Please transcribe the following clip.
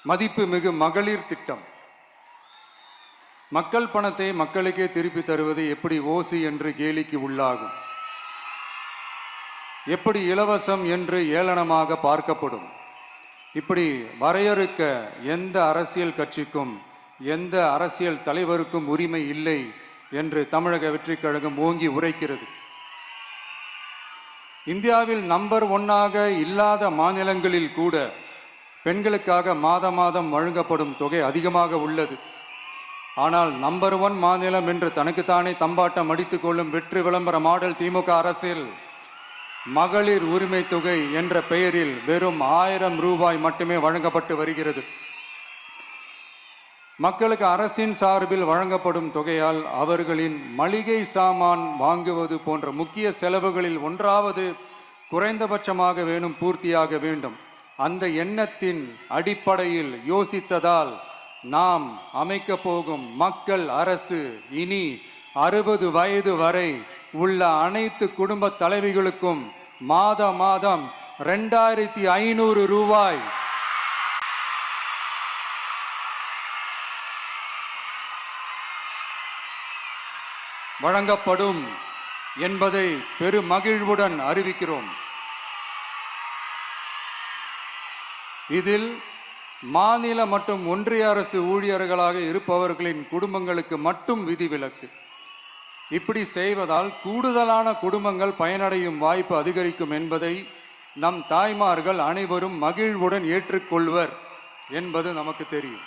மதிப்புமிகு மகளிர் திட்டம். மக்கள் பணத்தை மக்களுக்கே திருப்பி தருவது எப்படி ஓசி என்று கேலிக்கு உள்ளாகும், எப்படி இலவசம் என்று ஏளனமாக பார்க்கப்படும். இப்படி வரையறுக்க எந்த அரசியல் கட்சிக்கும் எந்த அரசியல் தலைவருக்கும் உரிமை இல்லை என்று தமிழக வெற்றிக் கழகம் ஓங்கி உரைக்கிறது. இந்தியாவில் நம்பர் 1 இல்லாத மாநிலங்களில் கூட பெண்களுக்காக மாதம் வழங்கப்படும் தொகை அதிகமாக உள்ளது. ஆனால் நம்பர் 1 மாநிலம் என்று தனக்குத்தானே தம்பாட்டம் அடித்துக் கொள்ளும் வெற்றி விளம்பர மாடல் திமுக அரசில் மகளிர் உரிமை தொகை என்ற பெயரில் வெறும் 1000 ரூபாய் மட்டுமே வழங்கப்பட்டு வருகிறது. மக்களுக்கு அரசின் சார்பில் வழங்கப்படும் தொகையால் அவர்களின் மளிகை சாமான் வாங்குவது போன்ற முக்கிய செலவுகளில் ஒன்றாவது குறைந்தபட்சமாக வேணும் பூர்த்தியாக வேண்டும். அந்த எண்ணத்தின் அடிப்படையில் யோசித்ததால் நாம் அமைக்க போகும் மக்கள் அரசு இனி 60 வயது வரை உள்ள அனைத்து குடும்ப தலைவிகளுக்கும் மாதம் 2500 ரூபாய் வழங்கப்படும் என்பதை பெருமகிழ்வுடன் அறிவிக்கிறோம். இதில் மாநில மற்றும் ஒன்றிய அரசு ஊழியர்களாக இருப்பவர்களின் குடும்பங்களுக்கு மட்டும் விதிவிலக்கு. இப்படி செய்வதால் கூடுதலான குடும்பங்கள் பயனடையும் வாய்ப்பு அதிகரிக்கும் என்பதை நம் தாய்மார்கள் அனைவரும் மகிழ்வுடன் ஏற்றுக்கொள்வர் என்பது நமக்கு தெரியும்.